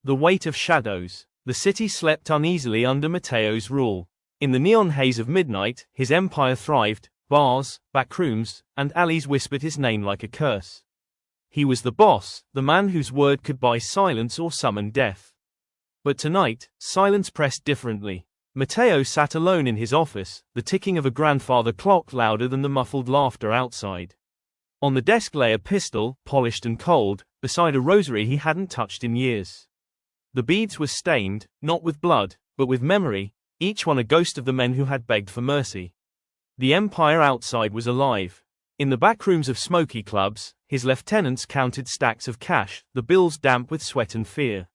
The weight of shadows. The city slept uneasily under Matteo's rule. In the neon haze of midnight, his empire thrived. Bars, backrooms, and alleys whispered his name like a curse. He was the boss, the man whose word could buy silence or summon death. But tonight, silence pressed differently. Matteo sat alone in his office, the ticking of a grandfather clock louder than the muffled laughter outside. On the desk lay a pistol, polished and cold, beside a rosary he hadn't touched in years. The beads were stained, not with blood, but with memory, each one a ghost of the men who had begged for mercy. The empire outside was alive. In the backrooms of smoky clubs, his lieutenants counted stacks of cash, the bills damp with sweat and fear.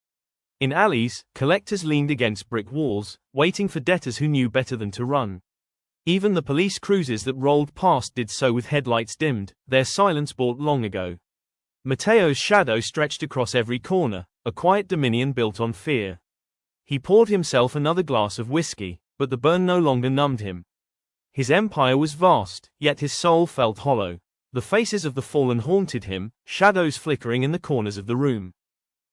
In alleys, collectors leaned against brick walls, waiting for debtors who knew better than to run. Even the police cruisers that rolled past did so with headlights dimmed, their silence bought long ago. Matteo's shadow stretched across every corner, a quiet dominion built on fear. He poured himself another glass of whiskey, but the burn no longer numbed him. His empire was vast, yet his soul felt hollow. The faces of the fallen haunted him, shadows flickering in the corners of the room.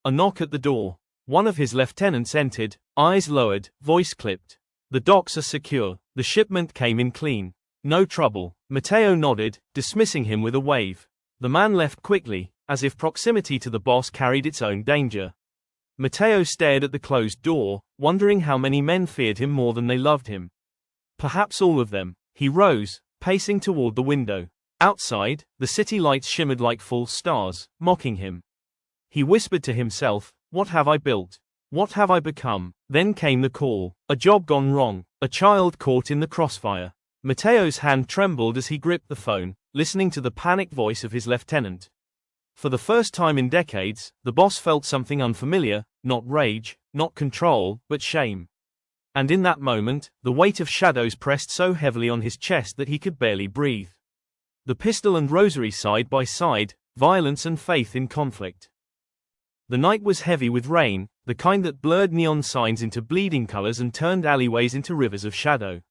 A knock at the door. One of his lieutenants entered, eyes lowered, voice clipped. The docks are secure. The shipment came in clean. No trouble. Matteo nodded, dismissing him with a wave. The man left quickly, as if proximity to the boss carried its own danger. Matteo stared at the closed door, wondering how many men feared him more than they loved him. Perhaps all of them. He rose, pacing toward the window. Outside, the city lights shimmered like false stars, mocking him. He whispered to himself, "What have I built? What have I become?" Then came the call. A job gone wrong. A child caught in the crossfire. Matteo's hand trembled as he gripped the phone, listening to the panicked voice of his lieutenant. For the first time in decades, the boss felt something unfamiliar, not rage, not control, but shame. And in that moment, the weight of shadows pressed so heavily on his chest that he could barely breathe. The pistol and rosary side by side, violence and faith in conflict. The night was heavy with rain, the kind that blurred neon signs into bleeding colors and turned alleyways into rivers of shadow.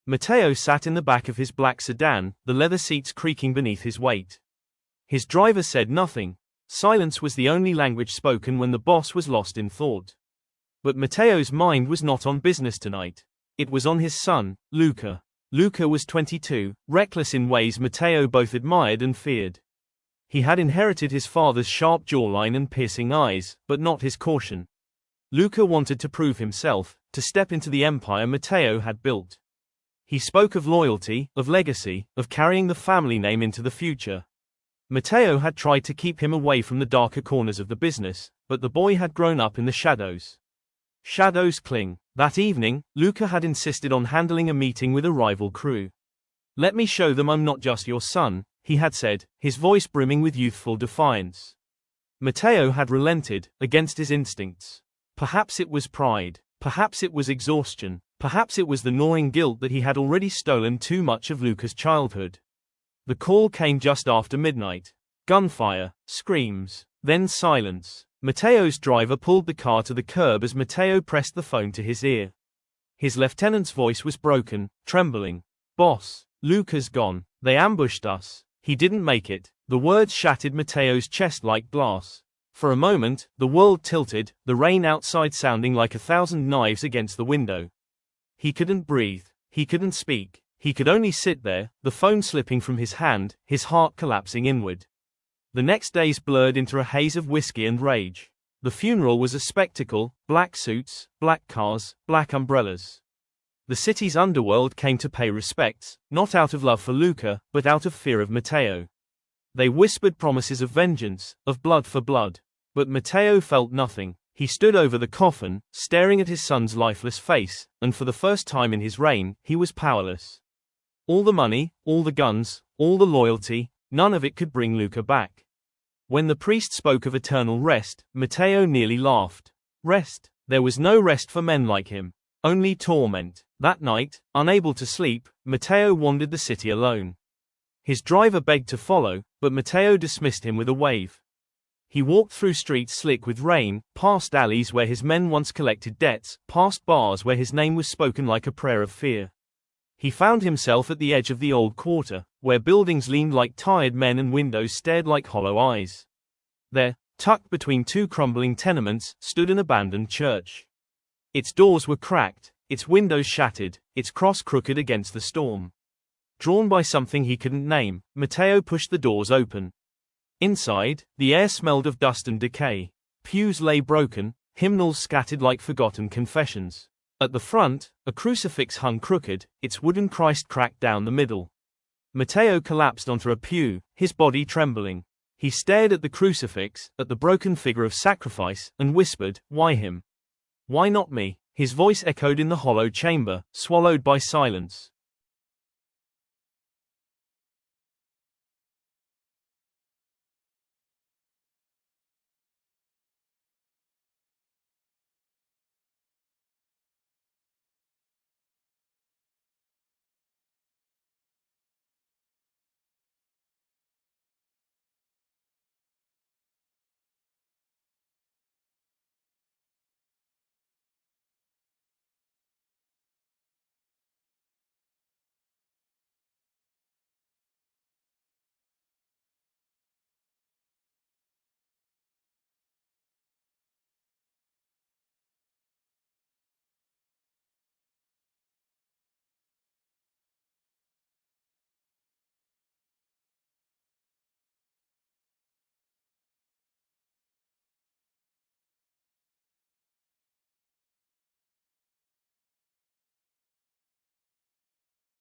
Matteo sat in the back of his black sedan, the leather seats creaking beneath his weight. His driver said nothing. Silence was the only language spoken when the boss was lost in thought. But Matteo's mind was not on business tonight. It was on his son, Luca. Luca was 22, reckless in ways Matteo both admired and feared. He had inherited his father's sharp jawline and piercing eyes, but not his caution. Luca wanted to prove himself, to step into the empire Matteo had built. He spoke of loyalty, of legacy, of carrying the family name into the future. Matteo had tried to keep him away from the darker corners of the business, but the boy had grown up in the shadows. Shadows cling. That evening, Luca had insisted on handling a meeting with a rival crew. "Let me show them I'm not just your son," he had said, his voice brimming with youthful defiance. Matteo had relented, against his instincts. Perhaps it was pride. Perhaps it was exhaustion. Perhaps it was the gnawing guilt that he had already stolen too much of Luca's childhood. The call came just after midnight. Gunfire, screams, then silence. Matteo's driver pulled the car to the curb as Matteo pressed the phone to his ear. His lieutenant's voice was broken, trembling. "Boss, Luca's gone. They ambushed us. He didn't make it." The words shattered Matteo's chest like glass. For a moment, the world tilted, the rain outside sounding like 1,000 knives against the window. He couldn't breathe. He couldn't speak. He could only sit there, the phone slipping from his hand, his heart collapsing inward. The next days blurred into a haze of whiskey and rage. The funeral was a spectacle, black suits, black cars, black umbrellas. The city's underworld came to pay respects, not out of love for Luca, but out of fear of Matteo. They whispered promises of vengeance, of blood for blood. But Matteo felt nothing. He stood over the coffin, staring at his son's lifeless face, and for the first time in his reign, he was powerless. All the money, all the guns, all the loyalty, none of it could bring Luca back. When the priest spoke of eternal rest, Matteo nearly laughed. Rest? There was no rest for men like him. Only torment. That night, unable to sleep, Matteo wandered the city alone. His driver begged to follow, but Matteo dismissed him with a wave. He walked through streets slick with rain, past alleys where his men once collected debts, past bars where his name was spoken like a prayer of fear. He found himself at the edge of the old quarter, where buildings leaned like tired men and windows stared like hollow eyes. There, Tucked between two crumbling tenements stood an abandoned church. Its doors were cracked, its windows shattered, its cross crooked against the storm. Drawn by something he couldn't name, Matteo pushed the doors open. Inside, the air smelled of dust and decay. Pews lay broken, hymnals scattered like forgotten confessions. At the front, a crucifix hung crooked, its wooden Christ cracked down the middle. Matteo collapsed onto a pew, his body trembling. He stared at the crucifix, at the broken figure of sacrifice, and whispered, "Why him? Why not me?" His voice echoed in the hollow chamber, swallowed by silence.